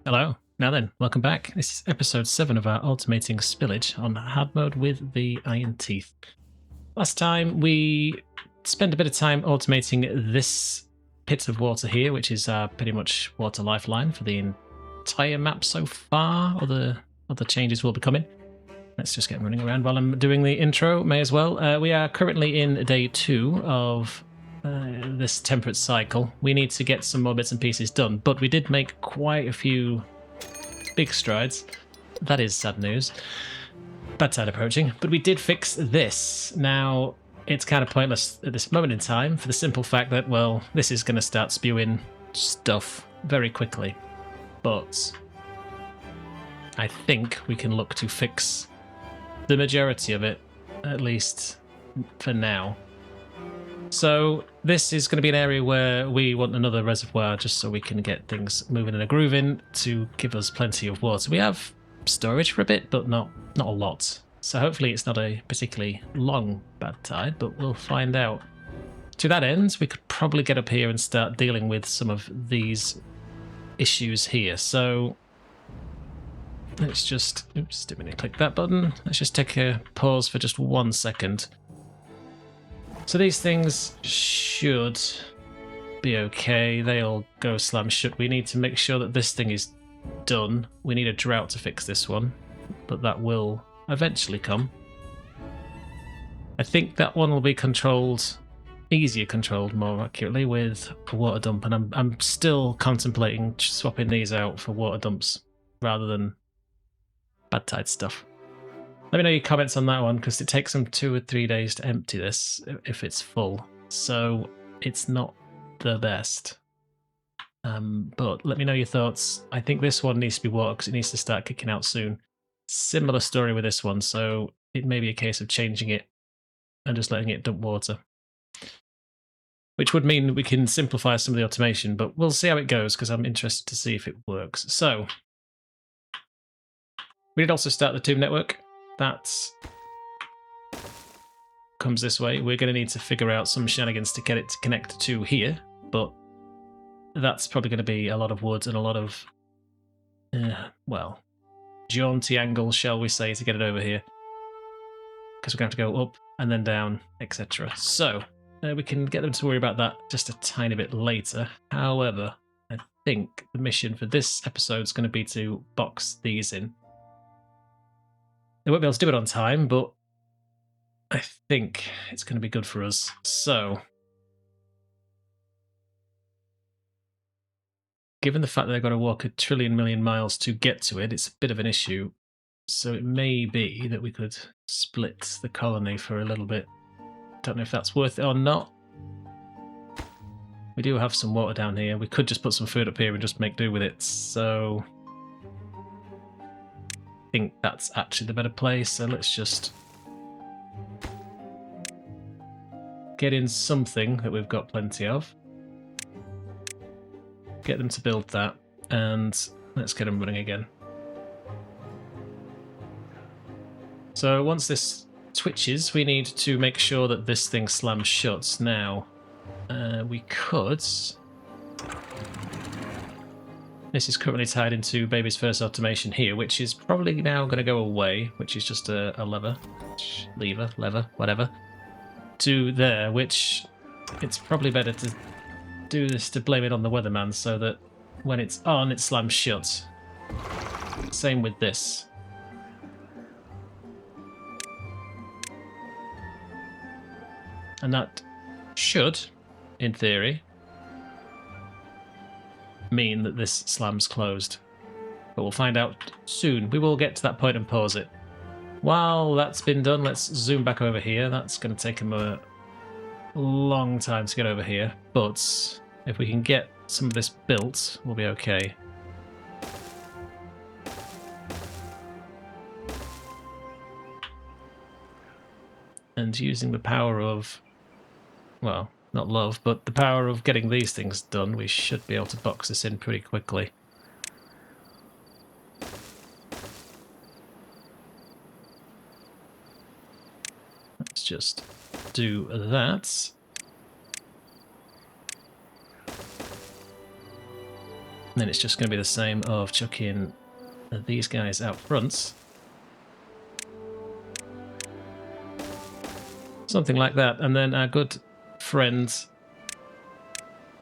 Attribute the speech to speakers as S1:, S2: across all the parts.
S1: Hello. Now then, welcome back. This is episode 7 of our Automating Spillage on hard mode with the Iron Teeth. Last time we spent a bit of time automating this pit of water here, which is pretty much water lifeline for the entire map so far. Other changes will be coming. Let's just get running around while I'm doing the intro, may as well. We are currently in day 2 of this temperate cycle. We need to get some more bits and pieces done, but we did make quite a few big strides. That is sad news. Bad tide approaching, but we did fix this. Now, it's kind of pointless at this moment in time for the simple fact that, well, this is going to start spewing stuff very quickly. But I think we can look to fix the majority of it, at least for now. So this is going to be an area where we want another reservoir just so we can get things moving and a grooving to give us plenty of water. We have storage for a bit, but not a lot. So hopefully it's not a particularly long bad tide, but we'll find out. To that end, we could probably get up here and start dealing with some of these issues here. So let's just, oops, didn't mean to click that button. Let's just take a pause for just 1 second. So these things should be okay. They'll go slam shut. We need to make sure that this thing is done. We need a drought to fix this one, but that will eventually come. I think that one will be controlled, easier controlled more accurately with a water dump, and I'm still contemplating swapping these out for water dumps rather than bad tide stuff. Let me know your comments on that one, because it takes them 2 or 3 days to empty this if it's full. So it's not the best. But let me know your thoughts. I think this one needs to be water because it needs to start kicking out soon. Similar story with this one, so it may be a case of changing it and just letting it dump water. Which would mean we can simplify some of the automation, but we'll see how it goes because I'm interested to see if it works. So we did also start the tube network. That comes this way. We're going to need to figure out some shenanigans to get it to connect to here, but that's probably going to be a lot of wood and a lot of, well, jaunty angles, shall we say, to get it over here. Because we're going to have to go up and then down, etc. So we can get them to worry about that just a tiny bit later. However, I think the mission for this episode is going to be to box these in. They won't be able to do it on time, but I think it's going to be good for us. So, given the fact that they've got to walk 1 trillion million miles to get to it, it's a bit of an issue. So it may be that we could split the colony for a little bit. Don't know if that's worth it or not. We do have some water down here. We could just put some food up here and just make do with it. So I think that's actually the better place. So let's just get in something that we've got plenty of. Get them to build that, and let's get them running again. So once this twitches, we need to make sure that this thing slams shut. Now, we could... This is currently tied into Baby's first automation here, which is probably now going to go away, which is just a lever, whatever, to there, which it's probably better to do this to blame it on the weatherman so that when it's on, it slams shut. Same with this. And that should, in theory, mean that this slams closed. But we'll find out soon. We will get to that point and pause it. While that's been done, let's zoom back over here. That's going to take him a long time to get over here, but if we can get some of this built, we'll be okay. And using the power of, well, not love, but the power of getting these things done, we should be able to box this in pretty quickly. Let's just do that. then it's just going to be the same of chucking these guys out front. Something like that. And then our good friend,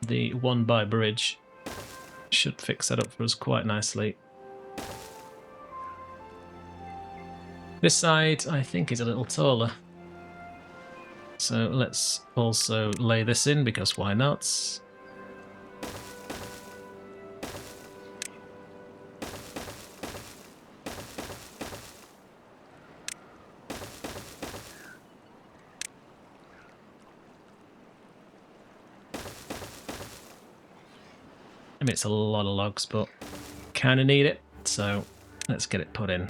S1: the one by bridge, should fix that up for us quite nicely. This side, I think, is a little taller. So let's also lay this in, because why not? I mean, it's a lot of logs, but kind of need it, so let's get it put in.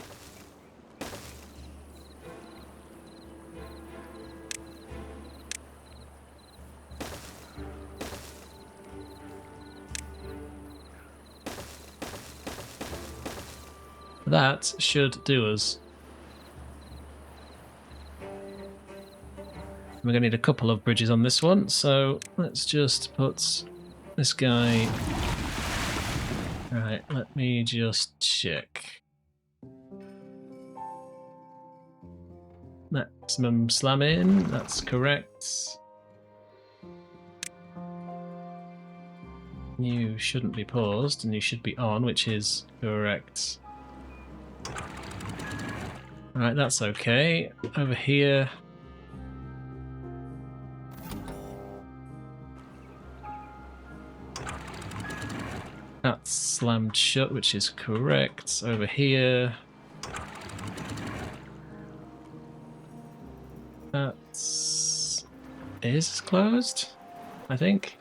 S1: That should do us. We're going to need a couple of bridges on this one, so let's just put this guy... Right, let me just check. Maximum slam in, that's correct. You shouldn't be paused, and you should be on, which is correct. Alright, that's okay. Over here... That's slammed shut, which is correct. Over here... That is closed, I think.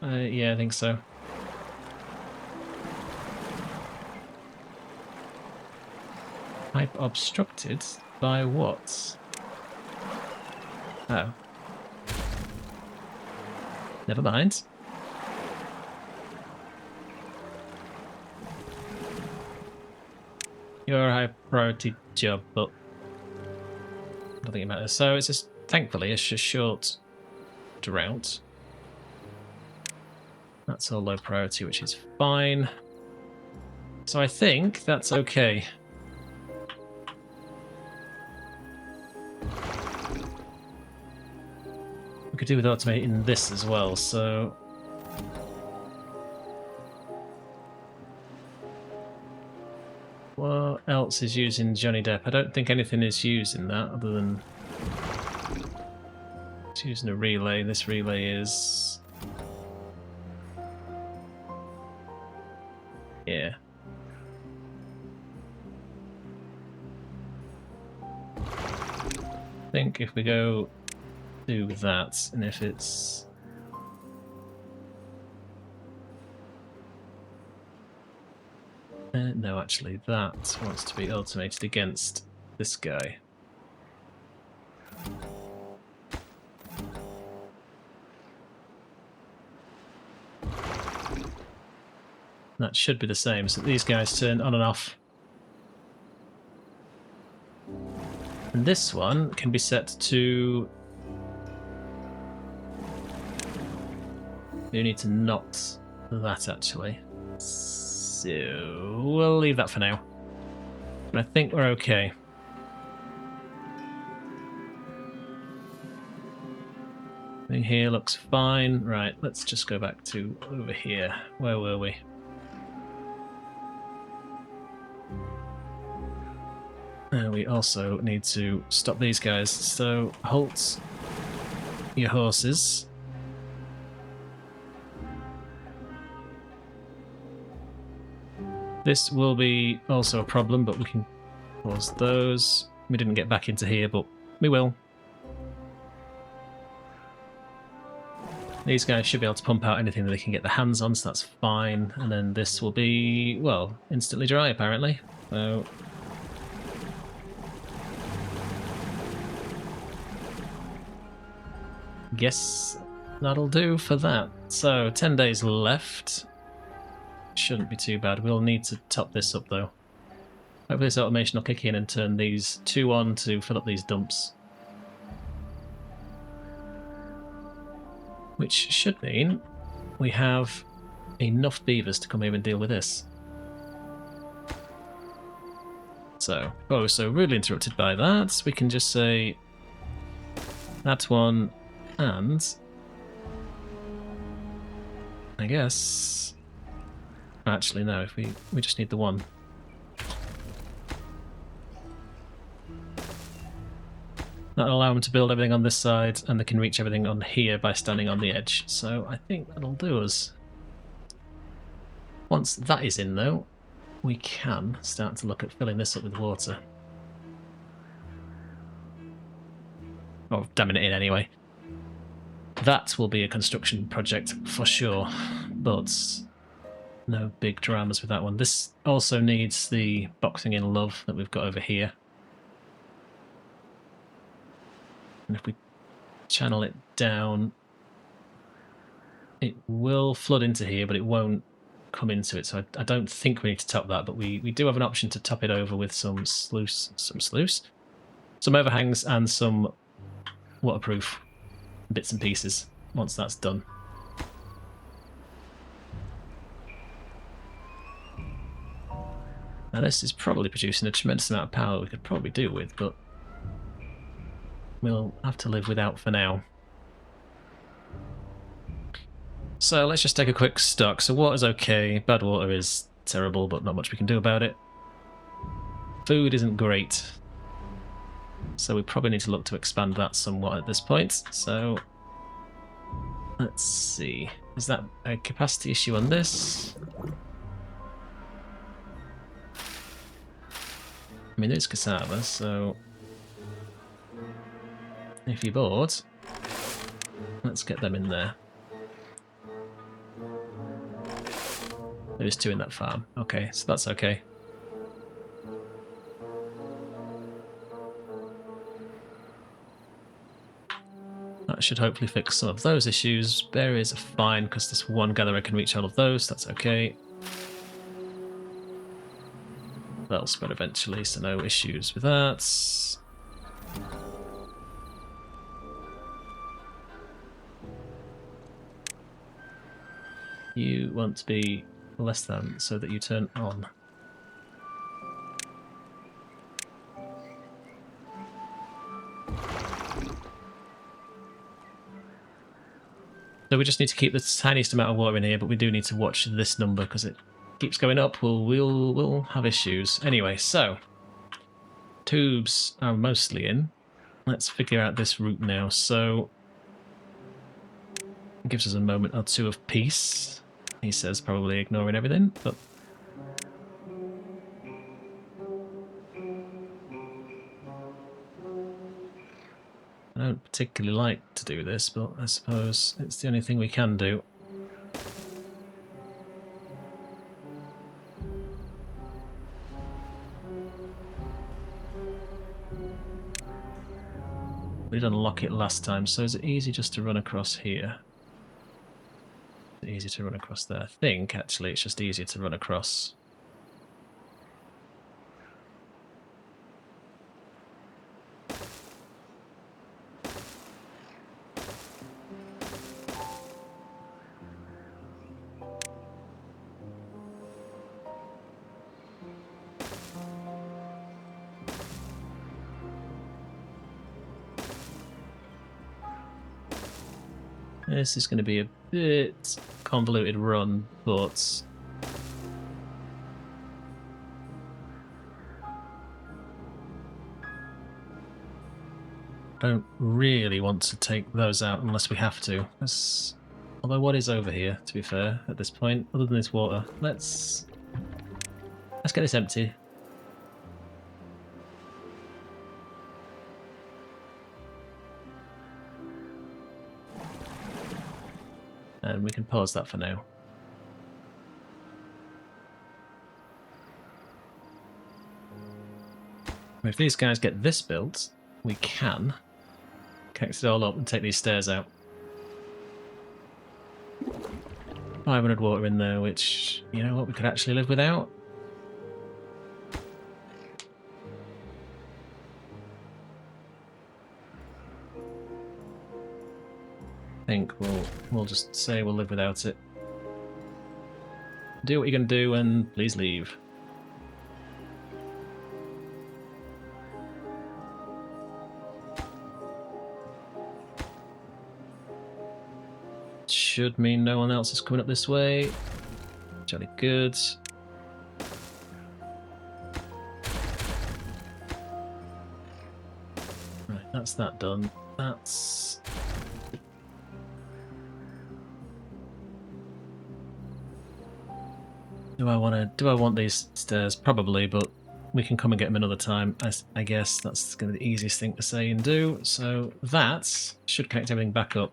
S1: Yeah, I think so. Pipe obstructed by what? Oh. Never mind. You're a high priority job, but I don't think it matters. So it's just, thankfully, it's just short drought. That's all low priority, which is fine. So I think that's okay. We could do with automating this as well, so... What else is using Johnny Depp? I don't think anything is using that other than... It's using a relay. This relay is... Yeah. I think if we go do that, and if it's... no, actually, that wants to be automated against this guy. That should be the same, so these guys turn on and off. And this one can be set to... You need to not that, actually. So we'll leave that for now. But I think we're okay. Thing here looks fine. Right, let's just go back to over here. Where were we? We also need to stop these guys. So halt your horses. This will be also a problem, but we can pause those. We didn't get back into here, but we will. These guys should be able to pump out anything that they can get their hands on, so that's fine. And then this will be, well, instantly dry, apparently. So... guess that'll do for that. So, 10 days left. Shouldn't be too bad. We'll need to top this up, though. Hopefully this automation will kick in and turn these two on to fill up these dumps. Which should mean we have enough beavers to come here and deal with this. So, oh, so rudely interrupted by that, we can just say that one, and I guess actually no, if we just need the one. That'll allow them to build everything on this side, and they can reach everything on here by standing on the edge. So I think that'll do us. Once that is in, though, we can start to look at filling this up with water. Or damming it in anyway. That will be a construction project for sure, but no big dramas with that one. This also needs the boxing in love that we've got over here. And if we channel it down, it will flood into here, but it won't come into it. So I don't think we need to top that, but we do have an option to top it over with some overhangs and some waterproof bits and pieces once that's done. Now this is probably producing a tremendous amount of power we could probably do with, but we'll have to live without for now. So let's just take a quick stock. So water's okay, badwater is terrible, but not much we can do about it. Food isn't great, so we probably need to look to expand that somewhat at this point. So let's see, is that a capacity issue on this? I mean, it's cassava, so if you're bored, let's get them in there. There's 2 in that farm. Okay, so that's okay. That should hopefully fix some of those issues. Berries are fine because this one gatherer can reach all of those. That's okay. That'll spread eventually, so no issues with that. You want to be less than so that you turn on. So we just need to keep the tiniest amount of water in here, but we do need to watch this number because it keeps going up. We'll have issues. Anyway, so tubes are mostly in. Let's figure out this route now. So it gives us a moment or two of peace. He says probably ignoring everything, but I don't particularly like to do this, but I suppose it's the only thing we can do. We did unlock it last time, so is it easy just to run across here? Is it easy to run across there? I think, actually, it's just easier to run across. This is going to be a bit convoluted run, but I don't really want to take those out unless we have to. Although what is over here, to be fair, at this point, other than this water? Let's get this empty. And we can pause that for now. If these guys get this built, we can connect it all up and take these stairs out. 500 water in there, which, you know what, we could actually live without. I think we'll just say we'll live without it. Do what you're going to do and please leave. Should mean no one else is coming up this way. Jolly good. Right, that's that done. That's... Do I want these stairs? Probably, but we can come and get them another time. I guess that's going to be the easiest thing to say and do. So that should connect everything back up.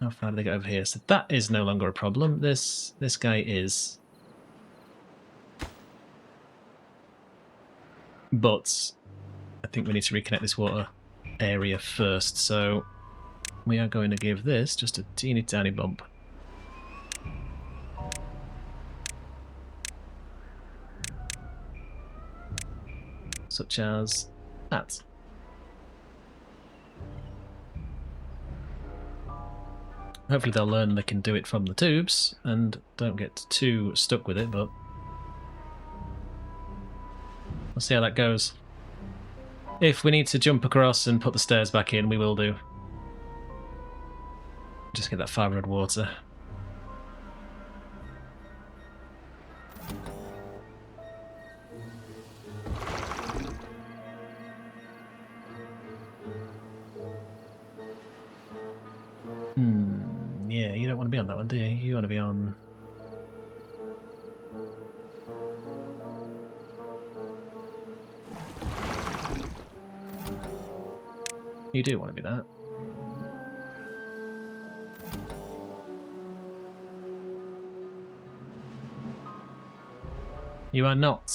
S1: How far do they get over here? So that is no longer a problem. This guy is. But I think we need to reconnect this water area first. So we are going to give this just a teeny tiny bump. Such as that. Hopefully they'll learn they can do it from the tubes and don't get too stuck with it, but we'll see how that goes. If we need to jump across and put the stairs back in, we will do. Just get that 500 water. Yeah, you don't want to be on that one, do you? You want to be on... You do want to be that. You are not.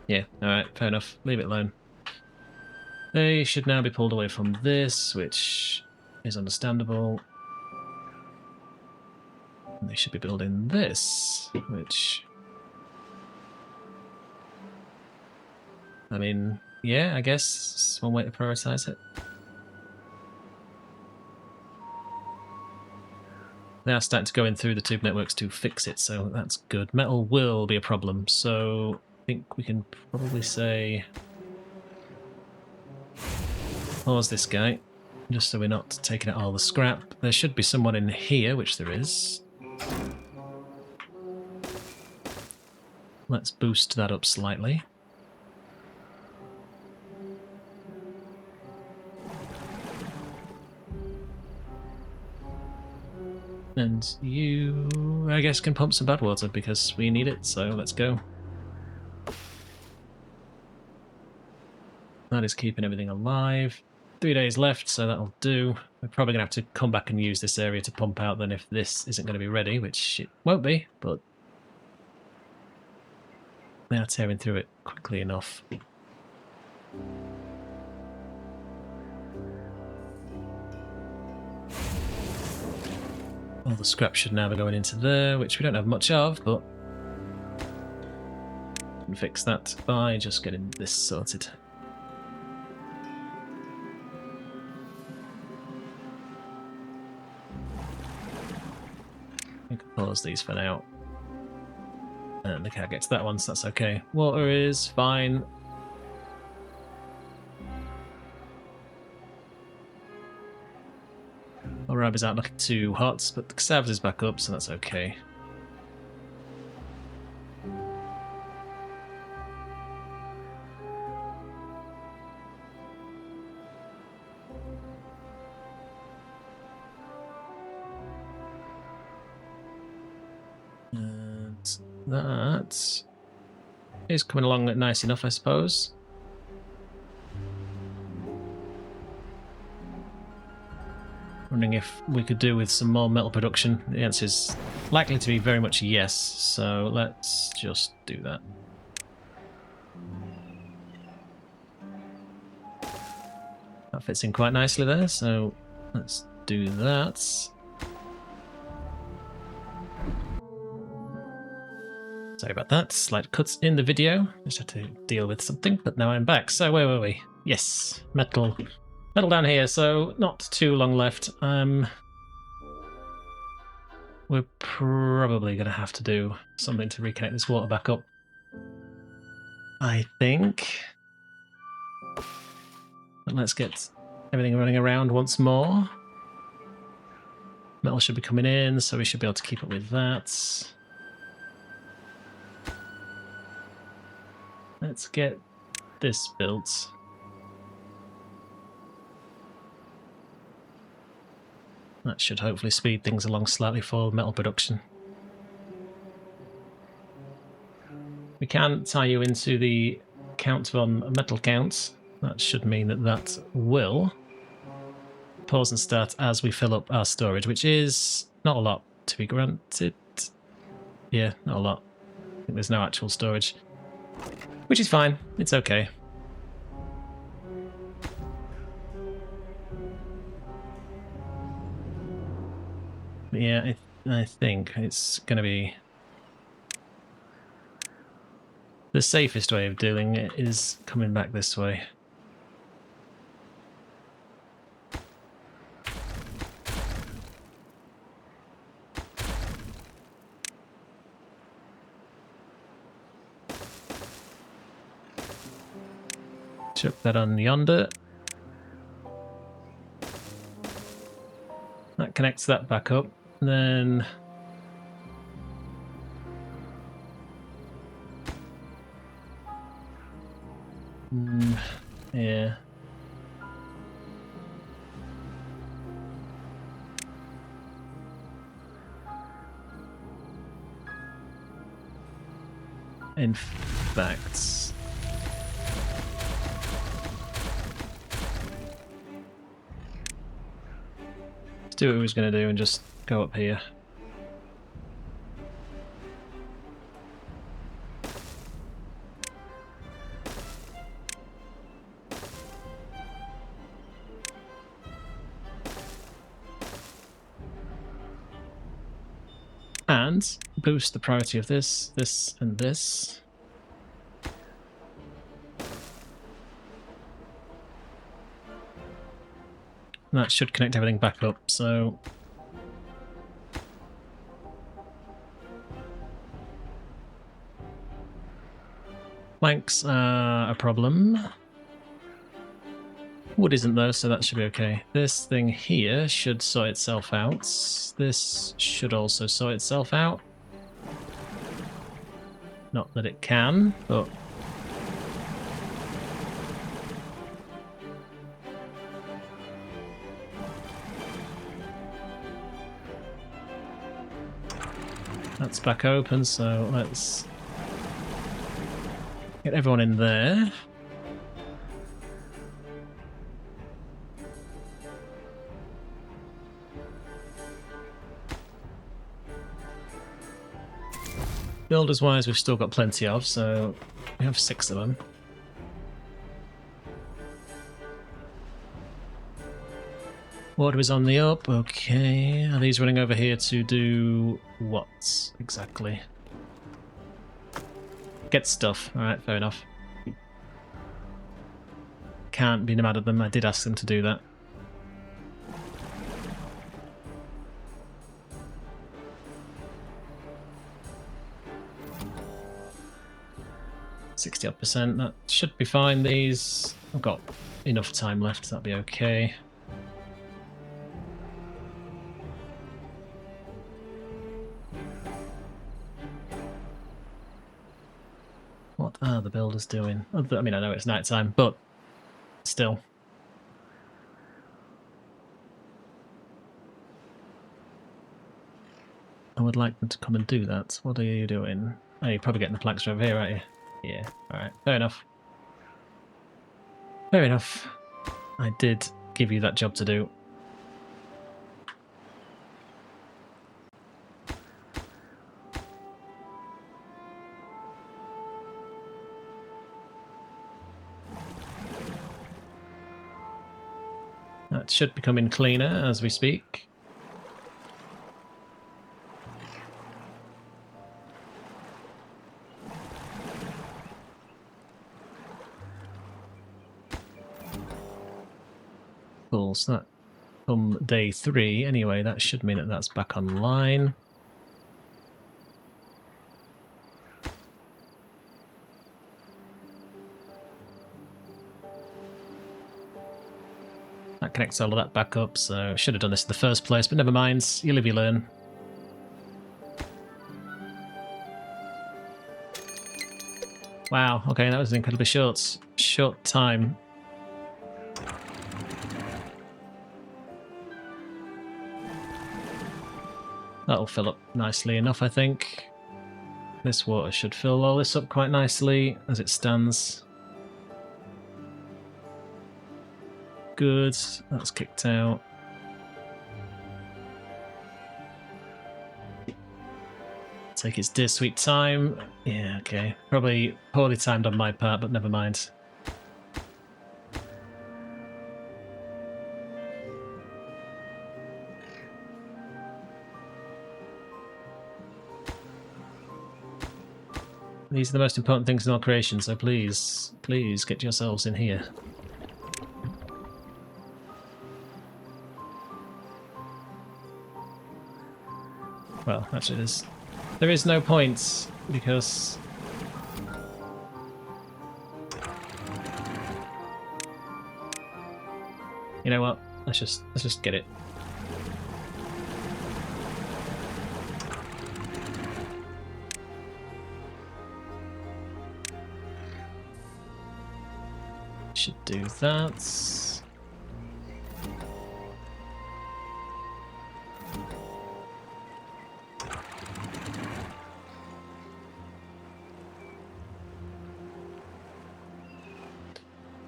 S1: Yeah, alright, fair enough. Leave it alone. They should now be pulled away from this, which is understandable. And they should be building this, which... I mean, yeah, I guess it's one way to prioritise it. They are starting to go in through the tube networks to fix it, so that's good. Metal will be a problem, so I think we can probably say... Pause this guy, just so we're not taking out all the scrap. There should be someone in here, which there is. Let's boost that up slightly. And you, I guess, can pump some bad water because we need it, so let's go. That is keeping everything alive. 3 days left, so that'll do. We're probably going to have to come back and use this area to pump out then if this isn't going to be ready, which it won't be, but they are tearing through it quickly enough. All the scrap should now be going into there, which we don't have much of, but we can fix that by just getting this sorted. We can pause these for now. And the cat gets that one, so that's okay. Water is fine. Rab is out looking too hot, but the Xavs is back up, so that's okay. And that is coming along nice enough, I suppose. Wondering if we could do with some more metal production. The answer is likely to be very much yes, so let's just do that. That fits in quite nicely there, so let's do that. So Sorry about that. Slight cuts in the video. Just had to deal with something, but now I'm back. So where were we? Yes, metal. Metal down here, so not too long left. We're probably going to have to do something to reconnect this water back up. I think. But let's get everything running around once more. Metal should be coming in, so we should be able to keep up with that. Let's get this built. That should hopefully speed things along slightly for metal production. We can tie you into the count on metal counts. That should mean that that will pause and start as we fill up our storage, which is not a lot, to be granted. Yeah, not a lot. I think there's no actual storage, which is fine. It's okay. But yeah, I think it's going to be the safest way of doing it is coming back this way. Chuck that on yonder. That connects that back up. Then yeah. In fact, let's do what we was going to do and just go up here. And boost the priority of this, this, and this. And that should connect everything back up, so... Planks are a problem. Wood isn't though, so that should be okay. This thing here should sort itself out. This should also sort itself out. Not that it can, but... That's back open, so let's get everyone in there. Builders-wise, we've still got plenty of, so we have 6 of them. Water is on the up, okay. Are these running over here to do what exactly? Get stuff. Alright, fair enough. Can't be mad at them, I did ask them to do that. %60, that should be fine. These, I've got enough time left, that'll be okay. What are the builders doing? I mean, I know it's night time, but still. I would like them to come and do that. What are you doing? Oh, you're probably getting the planks over here, aren't you? Yeah, alright, fair enough. Fair enough. I did give you that job to do. That should be coming cleaner as we speak. Cool, so that come day 3 anyway, that should mean that that's back online. That connects all of that back up, so should have done this in the first place, but never mind. You live, you learn. Wow, okay, that was an incredibly short time. That'll fill up nicely enough, I think. This water should fill all this up quite nicely as it stands. Good, that's kicked out. Take its dear sweet time. Yeah, okay. Probably poorly timed on my part, but never mind. These are the most important things in all creation, so please, please get yourselves in here. Well, actually, there is no point because you know what? Let's just get it. Should do that.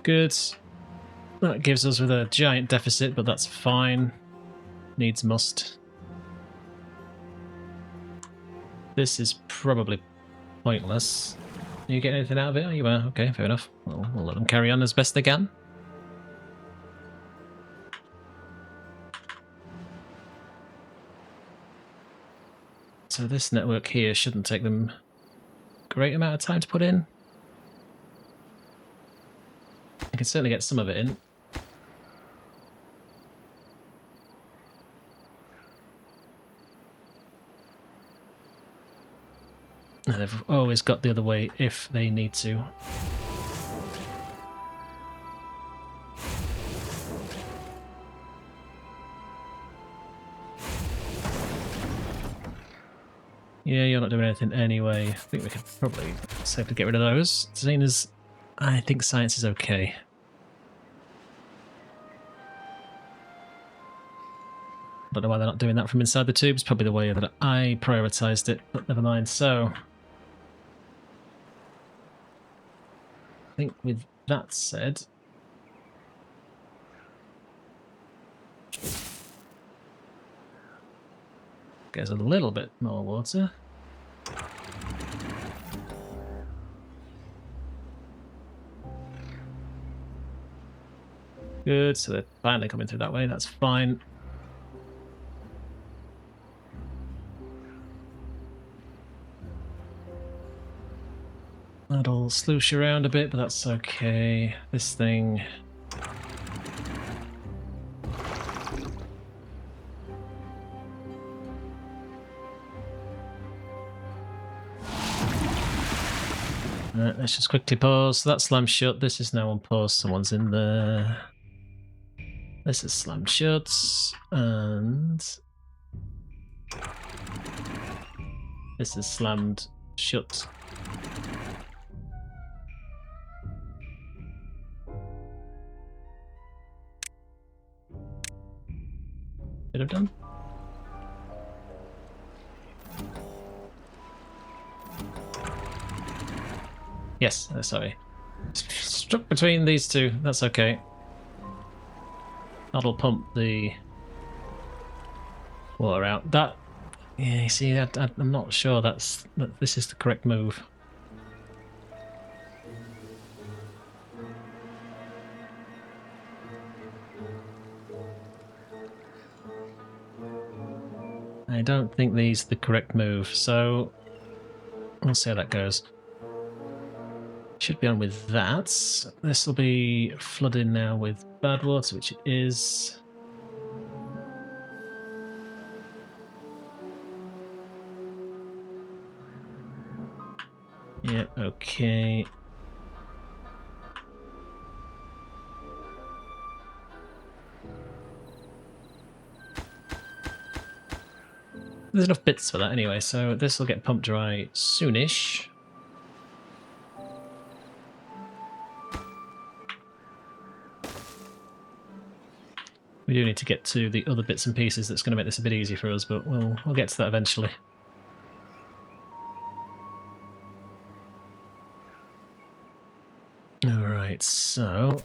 S1: Good. That gives us with a giant deficit, but that's fine. Needs must. This is probably pointless. Are you getting anything out of it? Oh, you are. Okay, fair enough. Well, we'll let them carry on as best they can. So this network here shouldn't take them a great amount of time to put in. I can certainly get some of it in. And they've always got the other way if they need to. Yeah, you're not doing anything anyway. I think we could probably safely get rid of those, seeing as I think science is okay. Don't know why they're not doing that from inside the tubes. Probably the way that I prioritised it, but never mind. So, I think with that said, there's a little bit more water. Good, so they're finally coming through that way. That's fine. That'll sloosh around a bit, but that's okay. This thing... let's just quickly pause. So that's slammed shut. This is now on pause. Someone's in there. This is slammed shut. And... this is slammed shut. Bit of done. Yes, sorry. Struck between these two. That's okay. That'll pump the water out. That, yeah, you see, I'm not sure that this is the correct move. I don't think these are the correct move, so we'll see how that goes. Should be on with that. This will be flooding now with badwater, which it is. Yeah, okay. There's enough bits for that anyway, so this will get pumped dry soonish. We do need to get to the other bits and pieces that's going to make this a bit easier for us, but we'll get to that eventually. Alright, so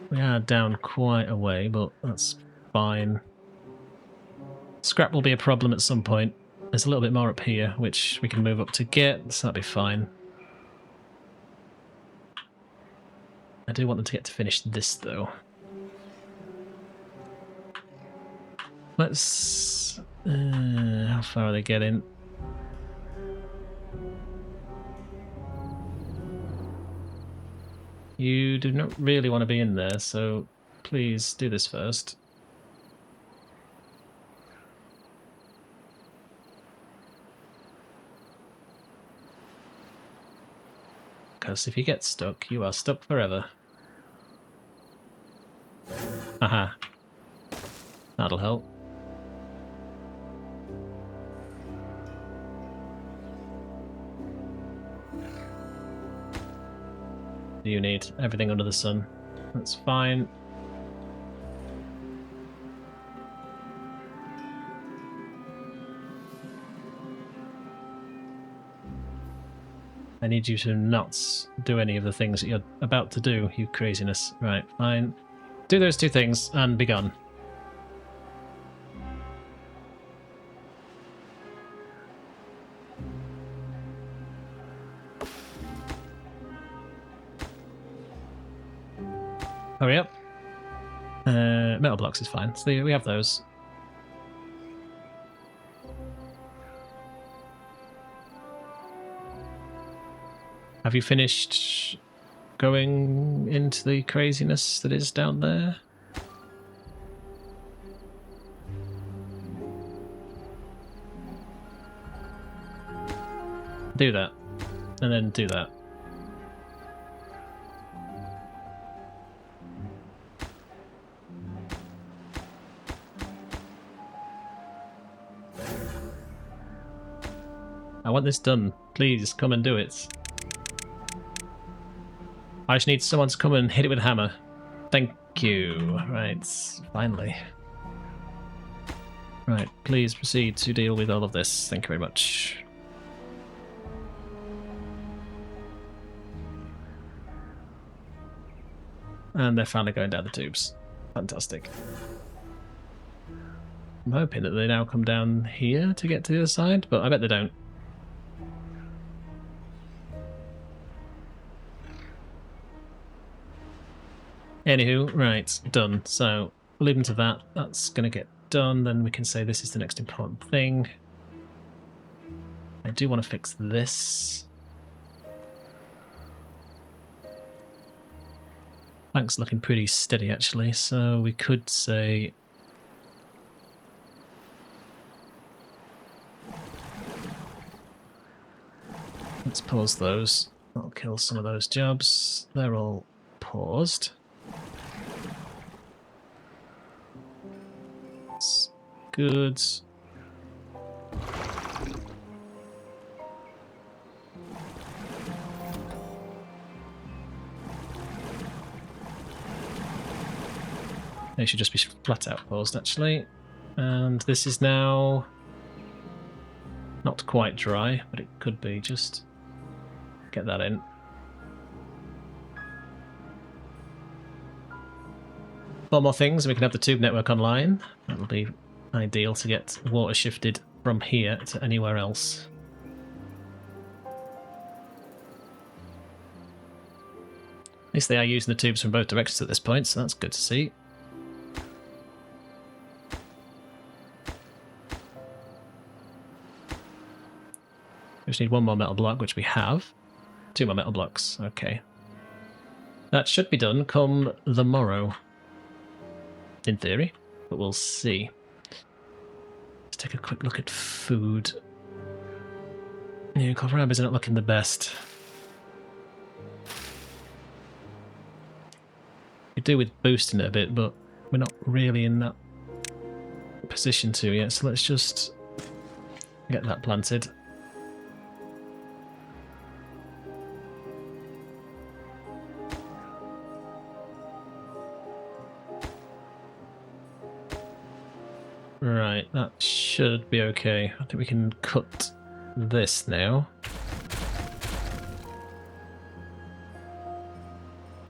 S1: we are down quite a way, but that's fine. Scrap will be a problem at some point. There's a little bit more up here, which we can move up to get, so that'll be fine. I do want them to get to finish this, though. Let's... how far are they getting? You do not really want to be in there, so please do this first. Because if you get stuck, you are stuck forever. Aha. That'll help. You need everything under the sun. That's fine. I need you to not do any of the things that you're about to do, you craziness. Right, fine. Do those two things and be gone. Hurry up. Metal blocks is fine. So we have those. Have you finished going into the craziness that is down there? Do that. And then do that. I want this done. Please, come and do it. I just need someone to come and hit it with a hammer. Thank you. Right, finally. Right, please proceed to deal with all of this. Thank you very much. And they're finally going down the tubes. Fantastic. I'm hoping that they now come down here to get to the other side, but I bet they don't. Anywho, right, done. So, we'll leave them to that. That's going to get done. Then we can say this is the next important thing. I do want to fix this. Bank's looking pretty steady, actually. So, we could say... let's pause those. That'll kill some of those jobs. They're all paused. That's good. They should just be flat out paused, actually. And this is now not quite dry, but it could be. Just get that in. Four more things and we can have the tube network online. That'll be ideal to get water shifted from here to anywhere else. At least they are using the tubes from both directions at this point, so that's good to see. just need one more metal block, which we have. 2 more metal blocks. Okay. That should be done come the morrow. In theory. But we'll see. Let's take a quick look at food. Yeah, kohlrabi's not looking the best. Could do with boosting it a bit, but we're not really in that position to yet, so let's just get that planted. Right, that should be okay. I think we can cut this now.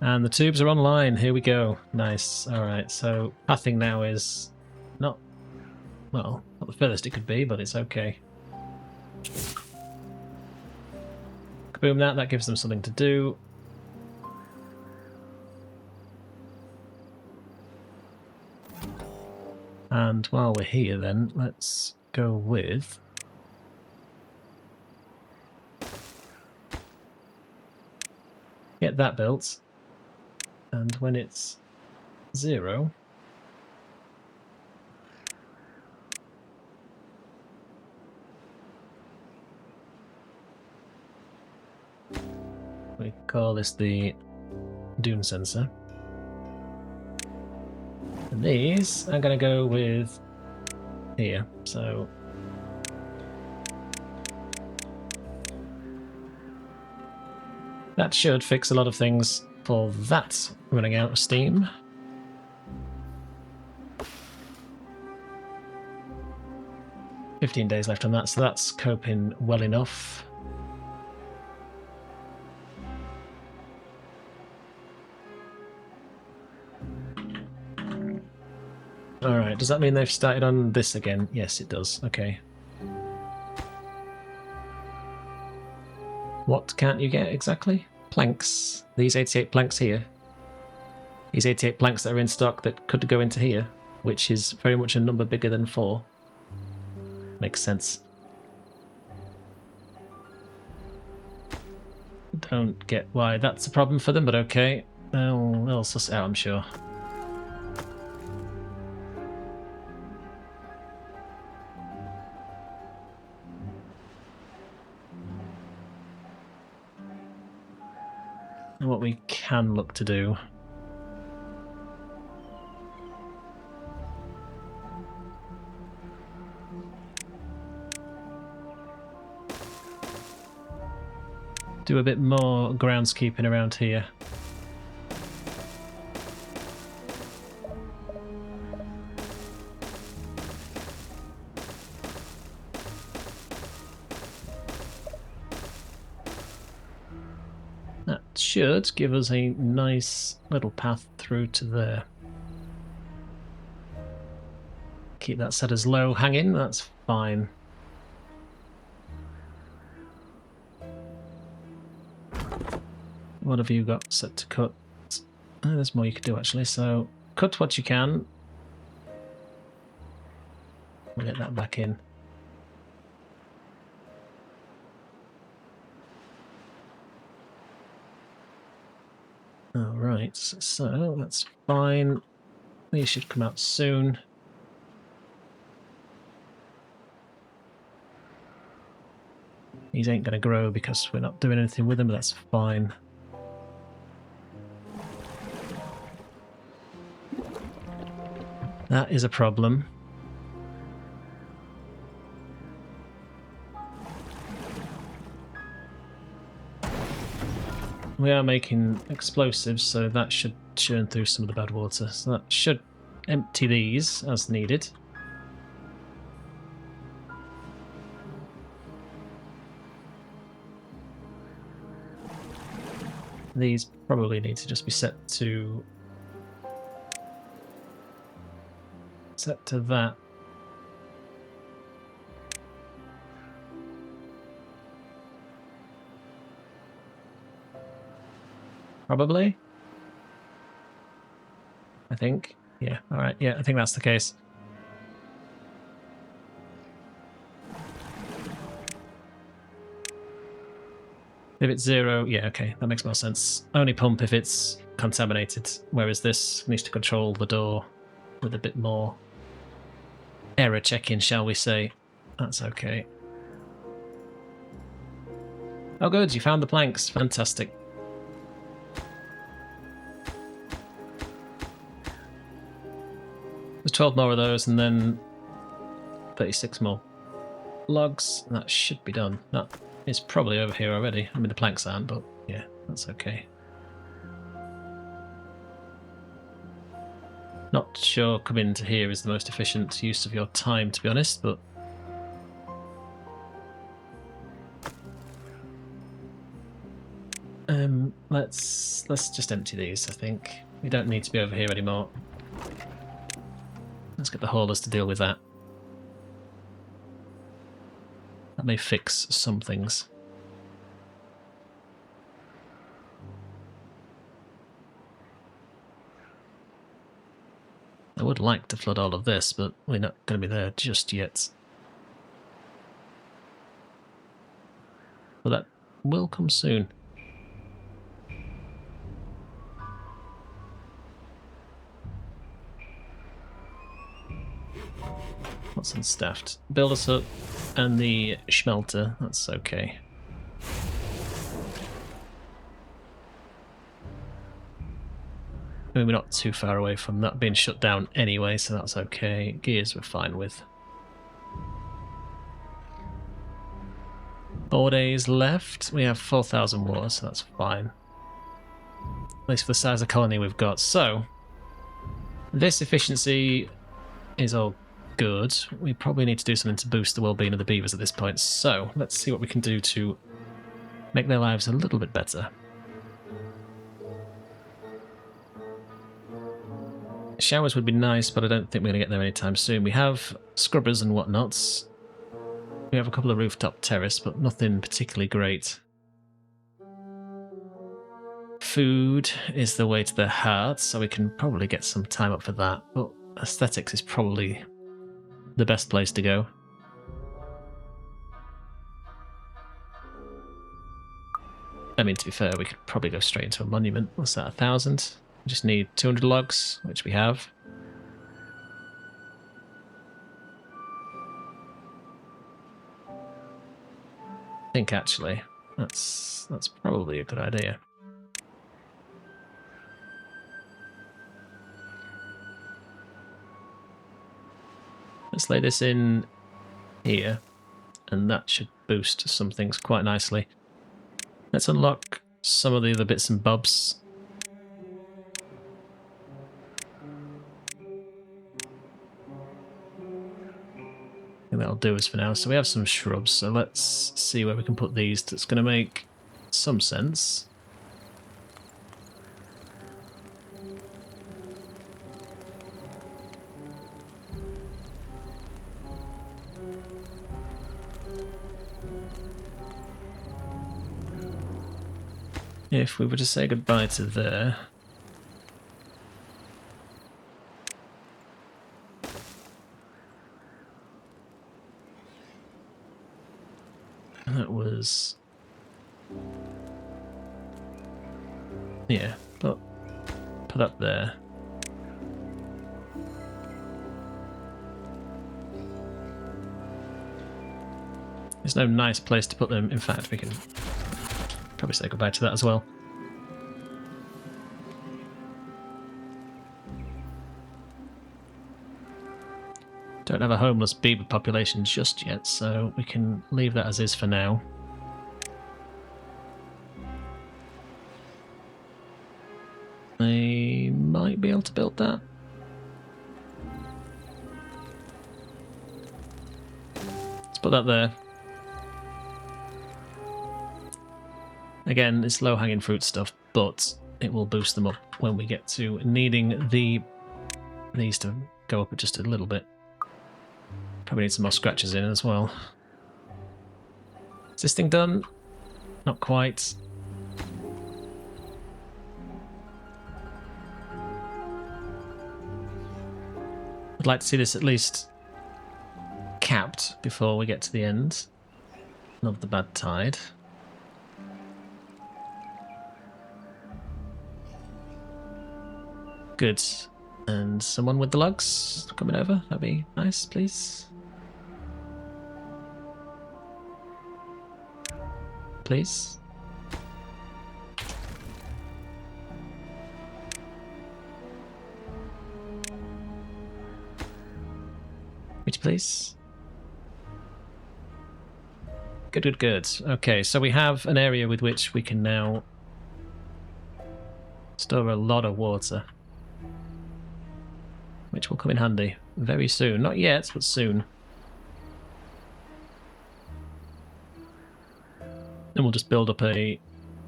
S1: And the tubes are online. Here we go. Nice. Alright, so pathing now is not, well, not the furthest it could be, but it's okay. Kaboom that. That gives them something to do. And while we're here then, let's go with... get that built. And when it's 0... we call this the dune sensor. And these I'm going to go with here, so that should fix a lot of things for that running out of steam. $15 left on that, so that's coping well enough. Alright, does that mean they've started on this again? Yes, it does. Okay. What can't you get exactly? Planks. These 88 planks here. These 88 planks that are in stock that could go into here, which is very much a number bigger than 4. Makes sense. Don't get why that's a problem for them, but okay. They'll suss it out, I'm sure. And what we can look to do. Do a bit more groundskeeping around here. That should give us a nice little path through to there. Keep that set as low hanging, that's fine. What have you got set to cut? Oh, there's more you could do actually, so cut what you can. We'll get that back in. Alright, so that's fine. These should come out soon. These ain't going to grow because we're not doing anything with them, but that's fine. That is a problem. We are making explosives, so that should churn through some of the bad water. So that should empty these as needed. These probably need to just be set to that. Probably. I think. Yeah, alright, yeah, I think that's the case. If it's 0, yeah, okay, that makes more sense. Only pump if it's contaminated, whereas this needs to control the door with a bit more error checking, shall we say. That's okay. Oh good, you found the planks. Fantastic. There's 12 more of those and then 36 more logs. That should be done. That is probably over here already. I mean, the planks aren't, but yeah, that's okay. Not sure coming to here is the most efficient use of your time, to be honest, but let's just empty these, I think. We don't need to be over here anymore. Let's get the haulers to deal with that. That may fix some things. I would like to flood all of this, but we're not going to be there just yet. But that will come soon. What's unstaffed? Build us up and the smelter, that's okay. I mean, we're not too far away from that being shut down anyway, so that's okay. Gears we're fine with. 4 days left. We have 4,000 water, so that's fine. At least for the size of colony we've got. So, this efficiency is all good. We probably need to do something to boost the well-being of the beavers at this point. So, let's see what we can do to make their lives a little bit better. Showers would be nice, but I don't think we're going to get there anytime soon. We have scrubbers and whatnots. We have a couple of rooftop terrace, but nothing particularly great. Food is the way to the heart, so we can probably get some time up for that. But aesthetics is probably the best place to go. I mean, to be fair, we could probably go straight into a monument. What's that, 1,000? We just need 200 logs, which we have. I think actually that's probably a good idea. Let's lay this in here, and that should boost some things quite nicely. Let's unlock some of the other bits and bobs. I think that'll do us for now. So we have some shrubs, so let's see where we can put these. That's going to make some sense. If we were to say goodbye to there... That was... Yeah, but put up there. There's no nice place to put them. In fact, we can probably say goodbye to that as well. Don't have a homeless beaver population just yet, so we can leave that as is for now. I might be able to build that. Let's put that there. Again, it's low-hanging fruit stuff, but it will boost them up when we get to needing these to go up just a little bit. Probably need some more scratches in as well. Is this thing done? Not quite. I'd like to see this at least capped before we get to the end of the bad tide. Good. And someone with the lugs coming over. That'd be nice, please. Please. Would you please? Good, good, good. Okay, so we have an area with which we can now store a lot of water, which will come in handy very soon. Not yet, but soon. Then we'll just build up a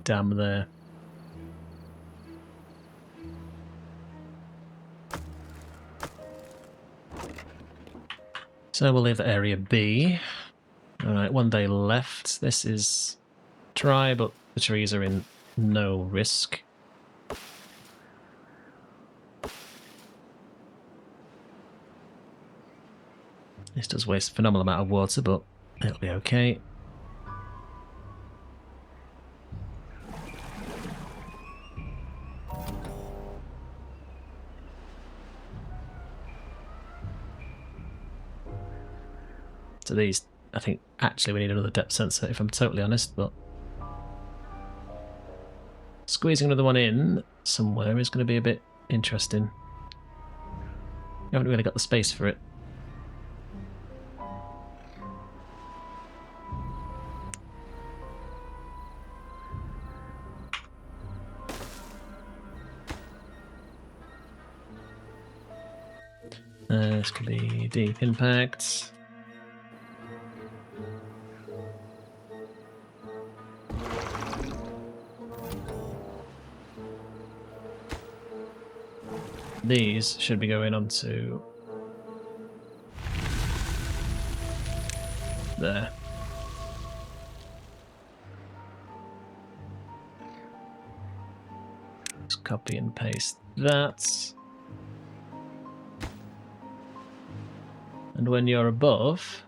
S1: dam there. So we'll leave area B. Alright, 1 day left. This is dry, but the trees are in no risk. This does waste a phenomenal amount of water, but it'll be okay. So these, I think, actually we need another depth sensor, if I'm totally honest, but squeezing another one in somewhere is going to be a bit interesting. We haven't really got the space for it. This could be deep impact. These should be going onto there. Just copy and paste that. And when you're above,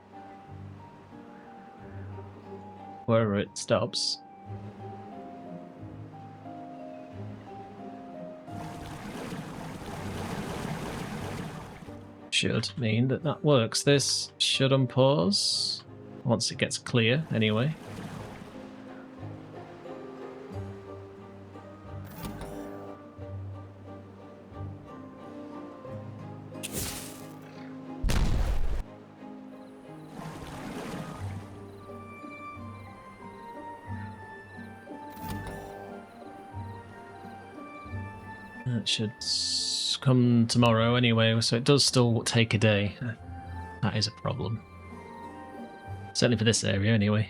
S1: wherever it stops, should mean that that works. This should unpause once it gets clear, anyway. That should come tomorrow anyway, so it does still take a day. That is a problem. Certainly for this area anyway.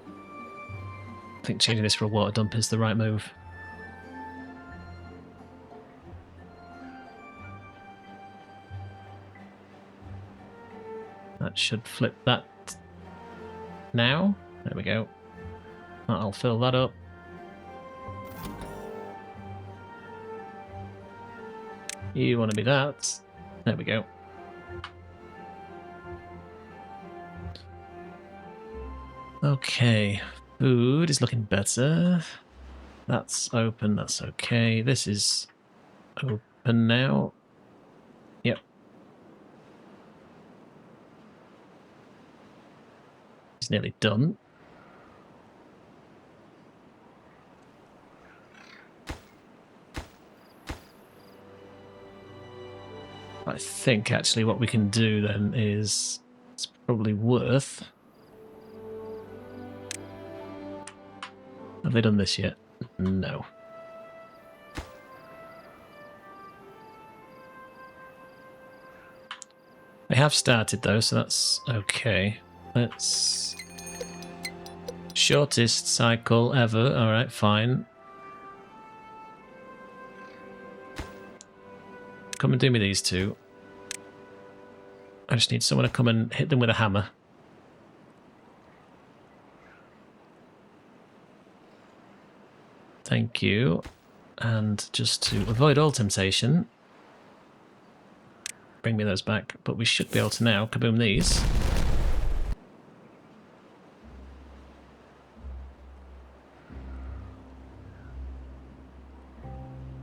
S1: I think changing this for a water dump is the right move. That should flip that now. There we go. That'll fill that up. You want to be that. There we go. Okay, food is looking better. That's open, that's okay. This is open now. Yep. It's nearly done. I think actually what we can do then is it's probably worth. Have they done this yet? No. They have started though, so that's okay. Let's... Shortest cycle ever. Alright, fine. Come and do me these two. I just need someone to come and hit them with a hammer. Thank you. And just to avoid all temptation, bring me those back. But we should be able to now kaboom these.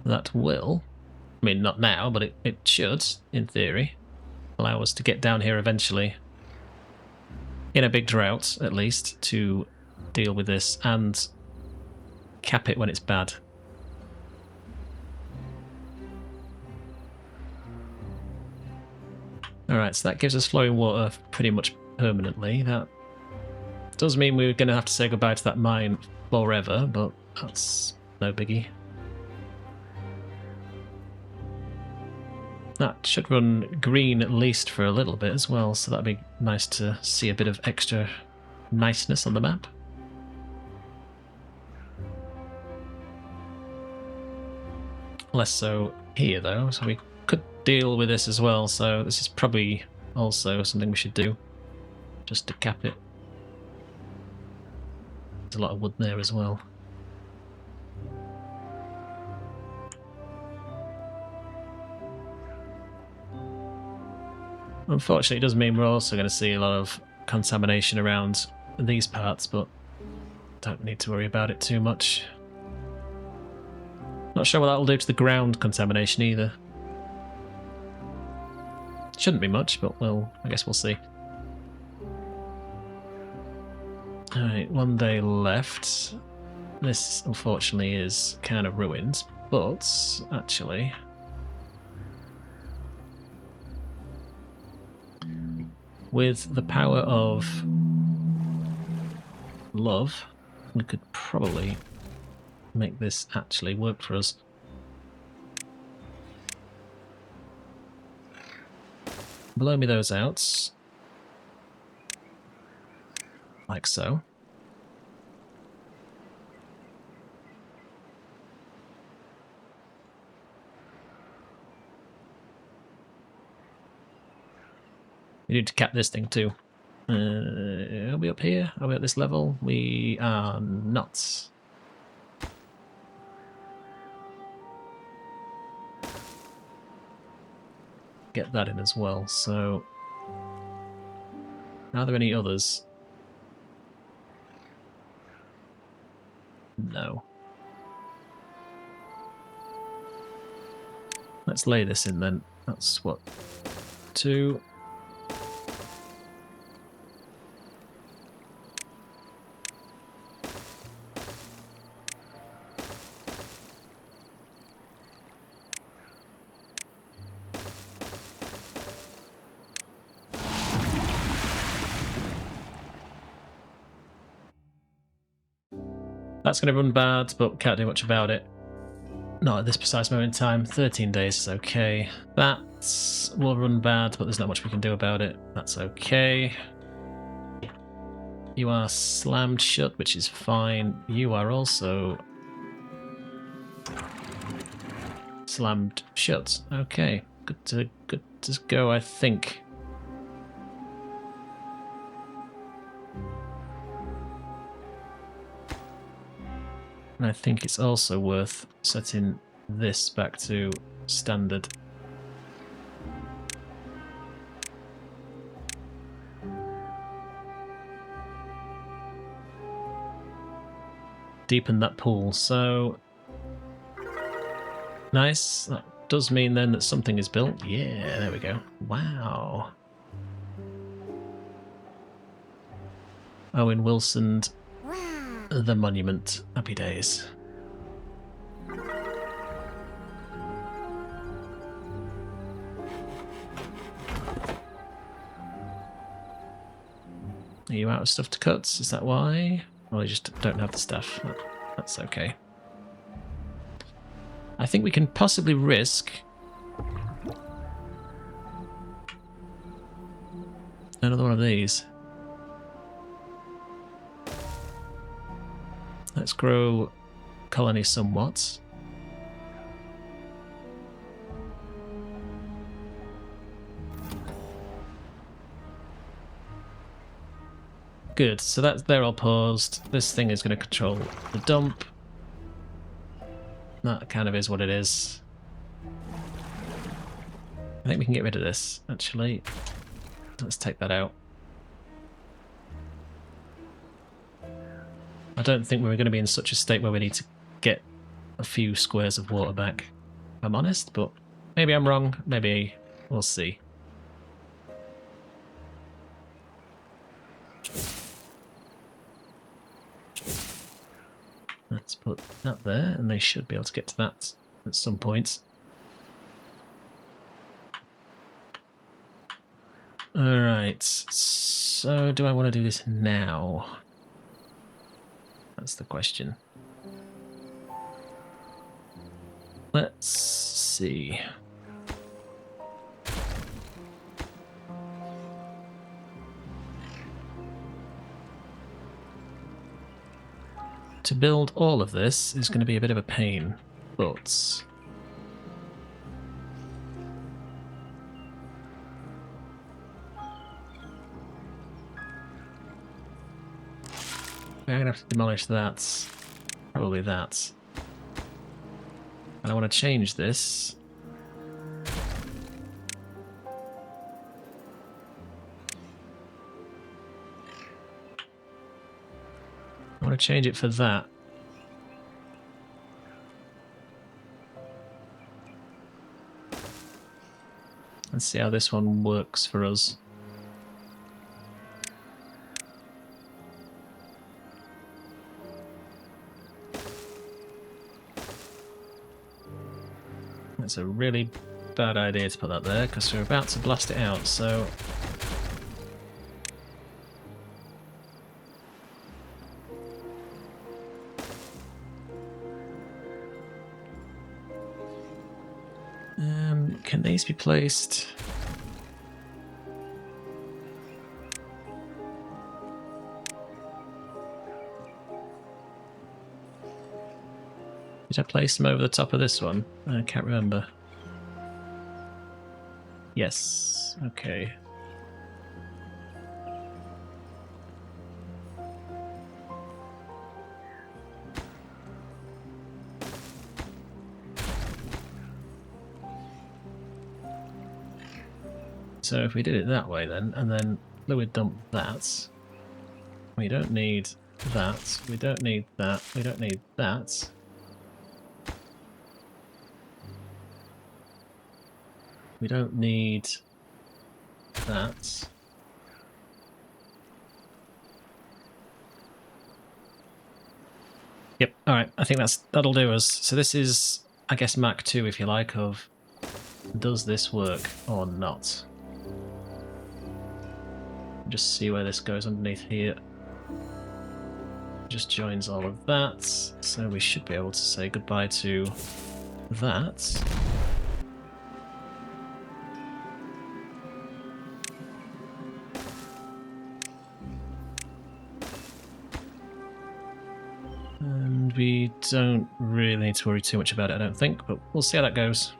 S1: That will I mean, not now, but it should, in theory, allow us to get down here eventually. In a big drought, at least, to deal with this and cap it when it's bad. Alright, so that gives us flowing water pretty much permanently. That does mean we're going to have to say goodbye to that mine forever, but that's no biggie. That should run green at least for a little bit as well, so that'd be nice to see a bit of extra niceness on the map. Less so here though, so we could deal with this as well, so this is probably also something we should do, just to cap it. There's a lot of wood there as well. Unfortunately, it does mean we're also going to see a lot of contamination around these parts, but don't need to worry about it too much. Not sure what that'll do to the ground contamination either. Shouldn't be much, but I guess we'll see. Alright, 1 day left. This, unfortunately, is kind of ruined, but actually... with the power of love, we could probably make this actually work for us. Blow me those out. Like so. We need to cap this thing too. Are we up here? Are we at this level? We are not. Get that in as well. So, are there any others? No. Let's lay this in then. That's what, 2. That's going to run bad, but can't do much about it. Not at this precise moment in time. 13 days is okay. That will run bad, but there's not much we can do about it. That's okay. You are slammed shut, which is fine. You are also slammed shut. Okay, good to go, I think. And I think it's also worth setting this back to standard. Deepen that pool. So nice. That does mean then that something is built. Yeah, there we go. Wow. Owen Wilson, the monument. Happy days. Are you out of stuff to cut? Is that why? Or you just don't have the stuff? That's okay. I think we can possibly risk another one of these. Let's grow colony somewhat. Good, so they're all paused. This thing is going to control the dump. That kind of is what it is. I think we can get rid of this, actually. Let's take that out. I don't think we're going to be in such a state where we need to get a few squares of water back, if I'm honest, but Maybe I'm wrong. Maybe we'll see. Let's put that there, and they should be able to get to that at some point. Alright, so do I want to do this now? That's the question. Let's see. To build all of this is going to be a bit of a pain, but we're going to have to demolish that. Probably that. And I want to change this. I want to change it for that. Let's see how this one works for us. It's a really bad idea to put that there because we're about to blast it out, so... can these be placed? Did I place them over the top of this one? I can't remember. Yes, okay. So if we did it that way then, and then fluid dump that, we don't need that, we don't need that, we don't need that. We don't need that. Yep, alright, I think that'll do us. So this is, I guess, Mach 2, if you like, of does this work or not? Just see where this goes underneath here. Just joins all of that, so we should be able to say goodbye to that. And we don't really need to worry too much about it, I don't think, but we'll see how that goes.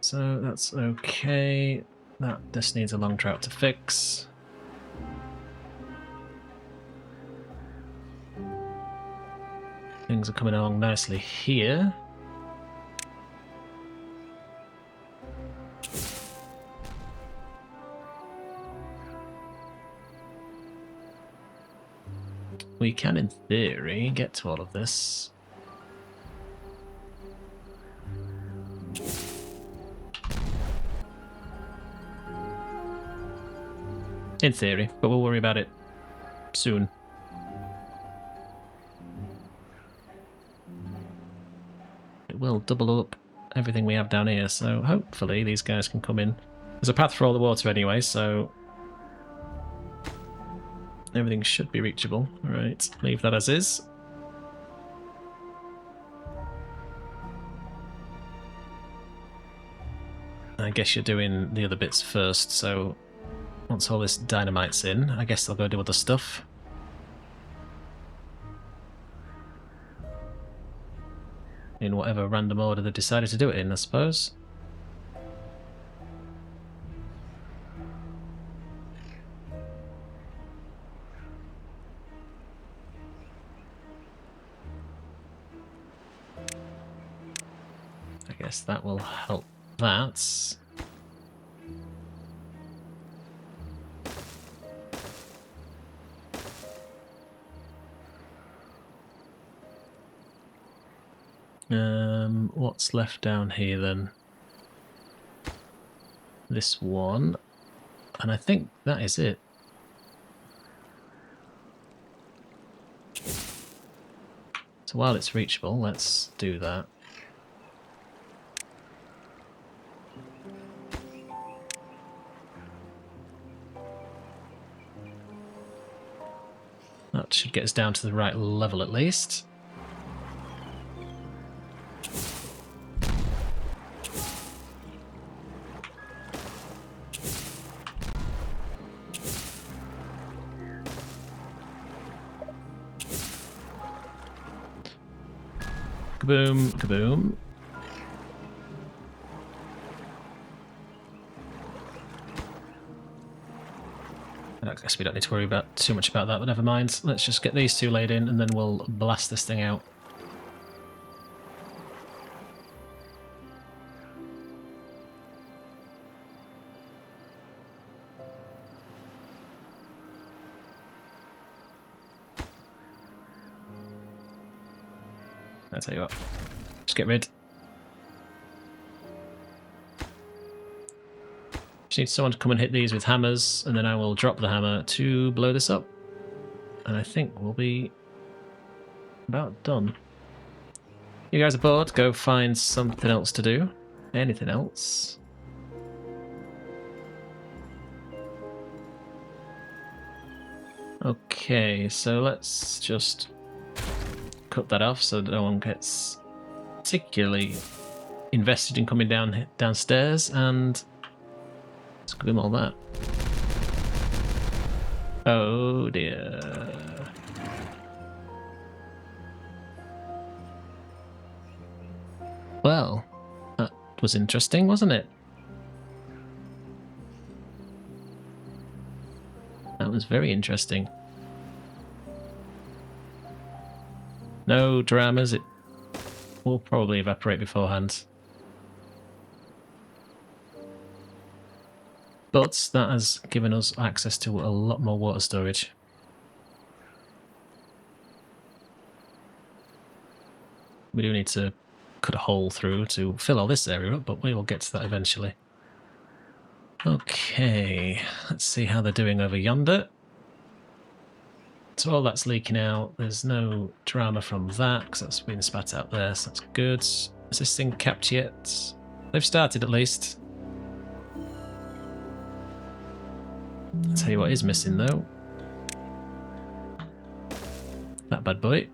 S1: So that's okay. That just needs a long trout to fix. Things are coming along nicely here. We can, in theory, get to all of this. In theory, but we'll worry about it soon. It will double up everything we have down here, so hopefully these guys can come in. There's a path for all the water anyway, so everything should be reachable. Alright, leave that as is. I guess you're doing the other bits first, so once all this dynamite's in, I guess they'll go do other stuff. In whatever random order they decided to do it in, I suppose. I guess that will help that. What's left down here then? This one. And I think that is it. So while it's reachable, let's do that. That should get us down to the right level at least. Kaboom, kaboom. I guess we don't need to worry about too much about that, but never mind. Let's just get these two laid in and then we'll blast this thing out. I'll tell you what, just get rid. Just need someone to come and hit these with hammers, and then I will drop the hammer to blow this up. And I think we'll be about done. You guys are bored, go find something else to do. Anything else? Okay, so let's just cut that off so that no one gets particularly invested in coming downstairs, and let's give them all that. Oh dear. Well, that was interesting, wasn't it? That was very interesting. No dramas, it will probably evaporate beforehand. But that has given us access to a lot more water storage. We do need to cut a hole through to fill all this area up, but we will get to that eventually. Okay, let's see how they're doing over yonder. So all that's leaking out, there's no drama from that, because that's been spat out there, so that's good. Is this thing capped yet? They've started at least. I'll tell you what is missing though. That bad boy.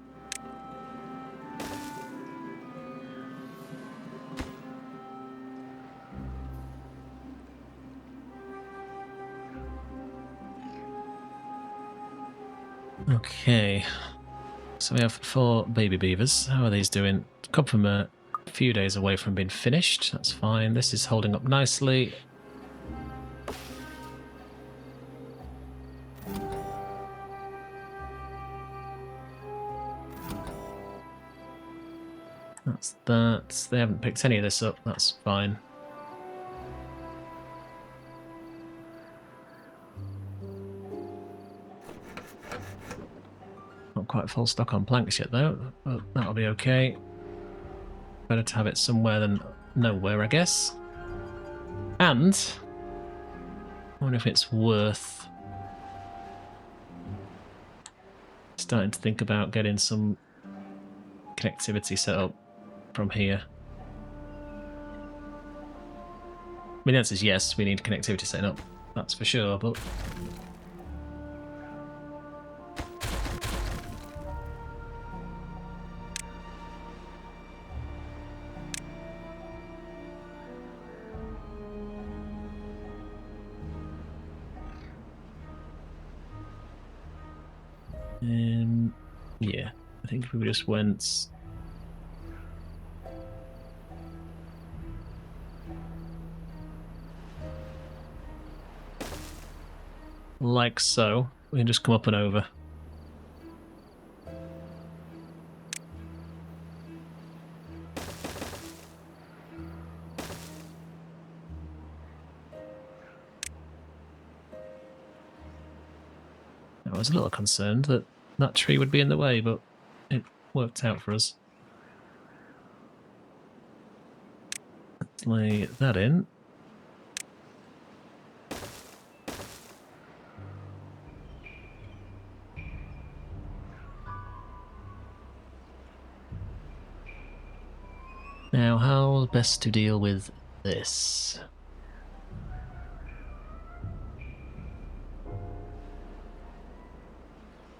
S1: Okay, so we have 4 baby beavers. How are these doing? Come from a few days away from being finished. That's fine. This is holding up nicely. That's that. They haven't picked any of this up. That's fine. Not quite full stock on planks yet though, but that'll be okay. Better to have it somewhere than nowhere, I guess. And I wonder if it's worth starting to think about getting some connectivity set up from here. I mean, the answer is yes, we need connectivity set up, that's for sure, but yeah, I think if we just went like so, we can just come up and over. I was a little concerned that that tree would be in the way, but it worked out for us. lay that in. Now, how best to deal with this?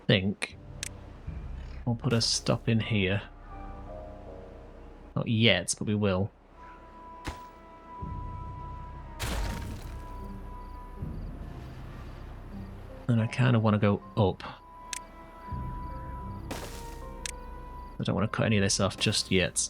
S1: I think we'll put a stop in here. Not yet, but we will. And I kind of want to go up. I don't want to cut any of this off just yet.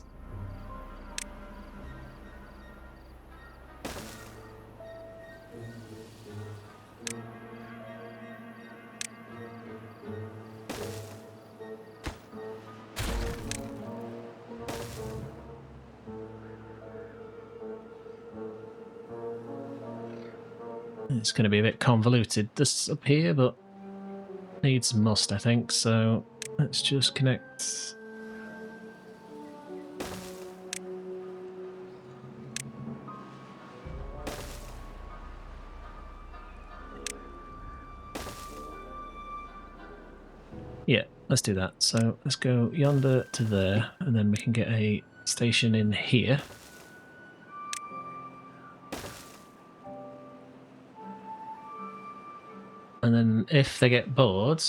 S1: It's going to be a bit convoluted this up here, but needs must, I think. So let's just connect. Yeah, let's do that. So let's go yonder to there, and then we can get a station in here. And then if they get bored,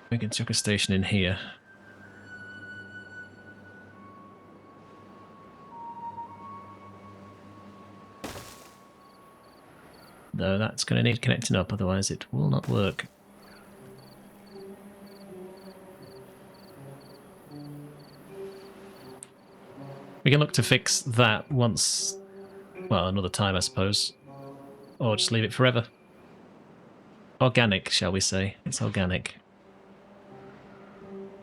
S1: we can chuck a station in here. Though that's going to need connecting up, otherwise it will not work. We can look to fix that once, well, another time I suppose. Or just leave it forever. Organic, shall we say. It's organic.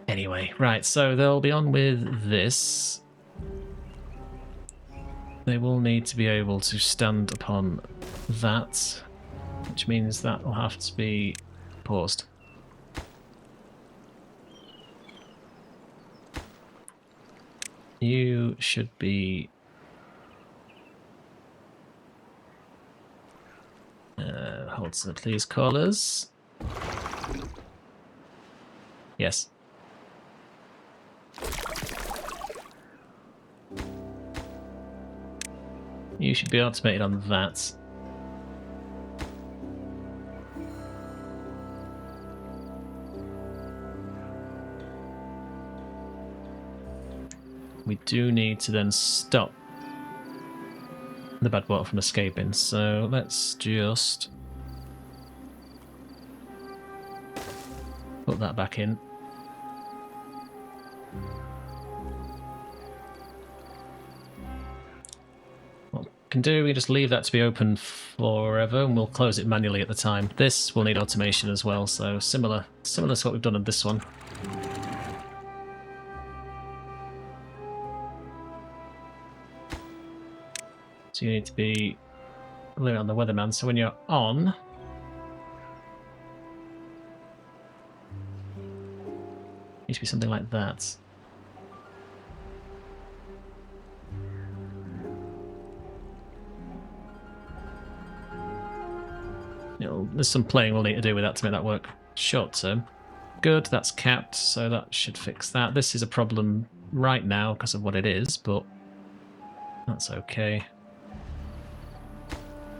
S1: Anyway, right, so they'll be on with this. They will need to be able to stand upon that, which means that will have to be paused. You should be... hold so please, callers. Yes. You should be automated on that. We do need to then stop the badwater from escaping, so let's just put that back in. What we can do, we just leave that to be open forever, and we'll close it manually at the time. This will need automation as well, so similar to what we've done on this one. So you need to be living on the weatherman. So when you're on, it needs to be something like that. There's some playing we'll need to do with that to make that work short term. Good, that's capped, so that should fix that. This is a problem right now because of what it is, but that's okay.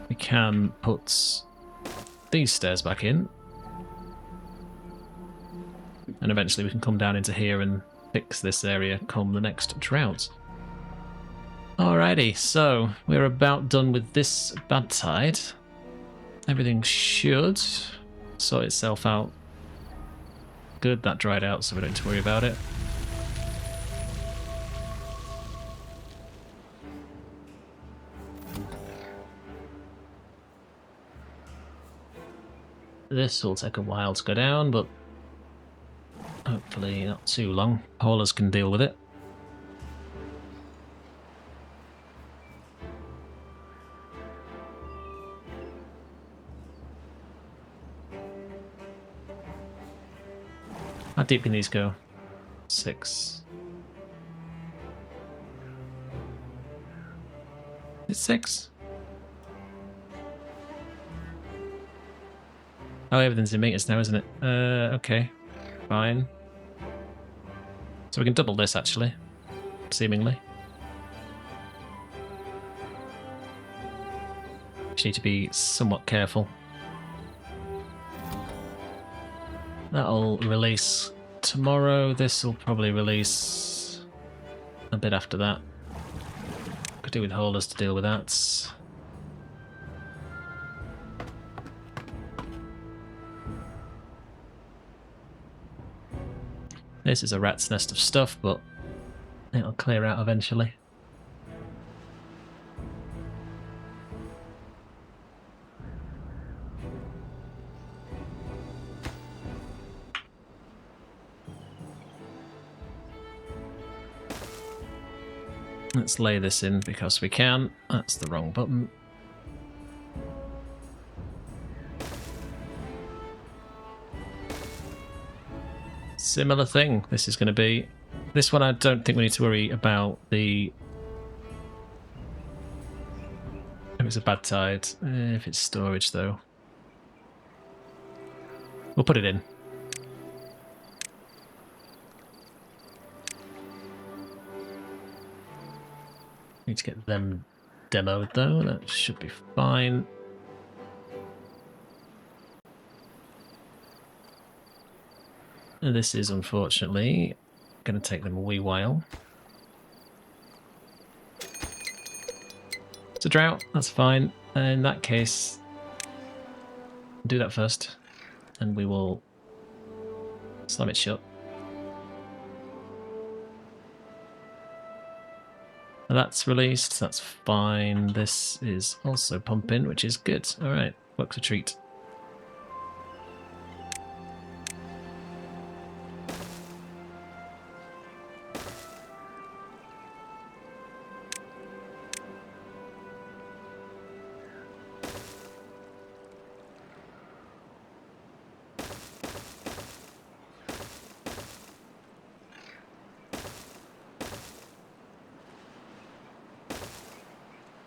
S1: We can put these stairs back in. And eventually we can come down into here and fix this area come the next drought. Alrighty, so we're about done with this bad tide. Everything should sort itself out. Good, that dried out, so we don't need to worry about it. This will take a while to go down, but hopefully not too long. Haulers can deal with it. How deep can these go? 6. It's 6. Oh, everything's in meters now, isn't it? Okay. Fine. So we can double this, actually. Seemingly. Just need to be somewhat careful. That'll release tomorrow. This will probably release a bit after that. Could do with holders to deal with that. This is a rat's nest of stuff, but it'll clear out eventually. Let's lay this in because we can. That's the wrong button. Similar thing this is going to be. This one I don't think we need to worry about the... If it's a bad tide. If it's storage though. We'll put it in. Need to get them demoed though. That should be fine. And this is unfortunately going to take them a wee while. It's a drought, that's fine. In that case, do that first, and we will slam it shut. And that's released, that's fine. This is also pumping, which is good. Alright, works a treat.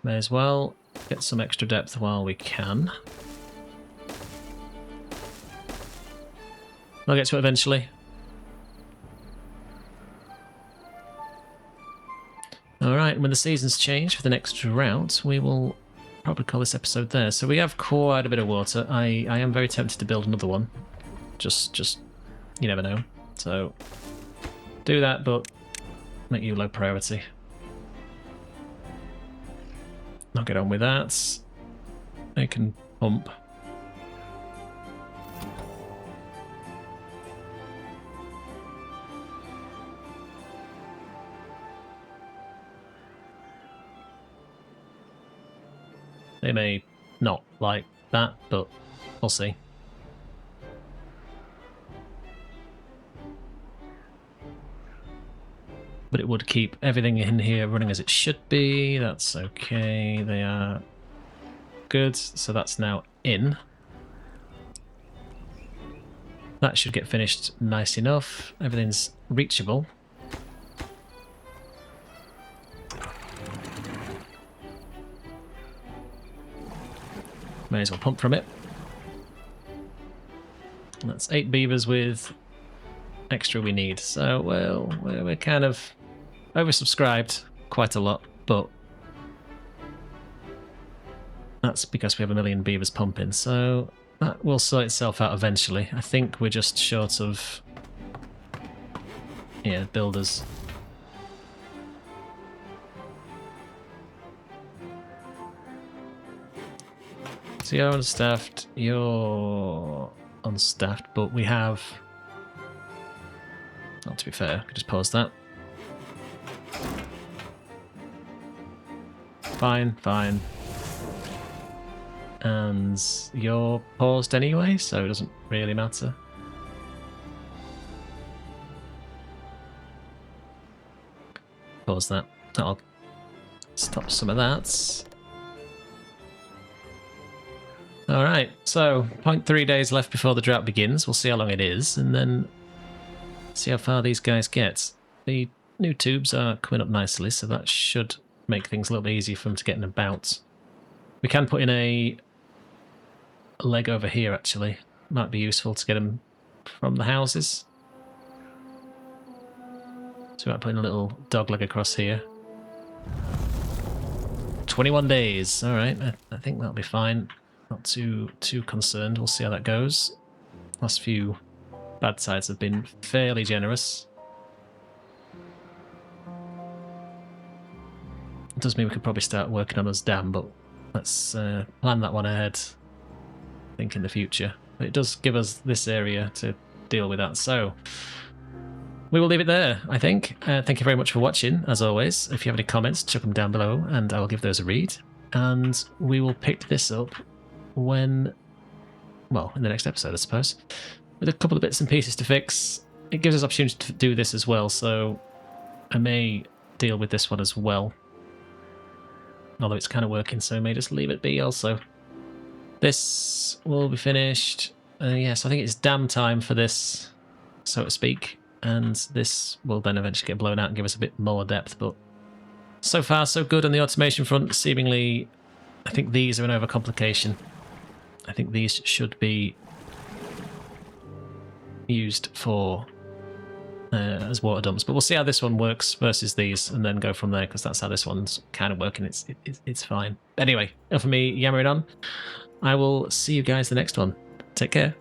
S1: May as well get some extra depth while we can. I'll get to it eventually. Alright, when the seasons change for the next drought, we will probably call this episode there. So we have quite a bit of water. I am very tempted to build another one. Just you never know. So do that, but make you low priority. I'll get on with that. They can pump. They may not like that, but we'll see. But it would keep everything in here running as it should be. That's okay. They are good. So that's now in. That should get finished nice enough. Everything's reachable. May as well pump from it. That's 8 beavers with extra we need. So, well, we're kind of oversubscribed quite a lot, but that's because we have 1 million beavers pumping. So that will sort itself out eventually. I think we're just short of, yeah, builders. So you're unstaffed, you're unstaffed, but we have... Not to be fair, I could just pause that. Fine, fine. And you're paused anyway, so it doesn't really matter. Pause that. That'll stop some of that. Alright, so 0.3 days left before the drought begins. We'll see how long it is, and then see how far these guys get. The new tubes are coming up nicely, so that should make things a little bit easier for them to get in about. We can put in a leg over here, actually. Might be useful to get them from the houses. So we might put in a little dog leg across here. 21 days. All right, I think that'll be fine. Not too concerned. We'll see how that goes. Last few bad sides have been fairly generous. It does mean we could probably start working on this dam, but let's plan that one ahead. Think in the future. But it does give us this area to deal with that. So we will leave it there, I think. Thank you very much for watching, as always. If you have any comments, chuck them down below, and I will give those a read. And we will pick this up when, well, in the next episode, I suppose. With a couple of bits and pieces to fix. It gives us opportunity to do this as well, so I may deal with this one as well. Although it's kind of working, so I may just leave it be also. This will be finished. Yes, I think it's dam time for this, so to speak. And this will then eventually get blown out and give us a bit more depth. But so far, so good on the automation front. Seemingly, I think these are an overcomplication. I think these should be used for as water dumps. But we'll see how this one works versus these and then go from there, because that's how this one's kind of working. It's fine. Anyway, enough of me yammering on. I will see you guys the next one. Take care.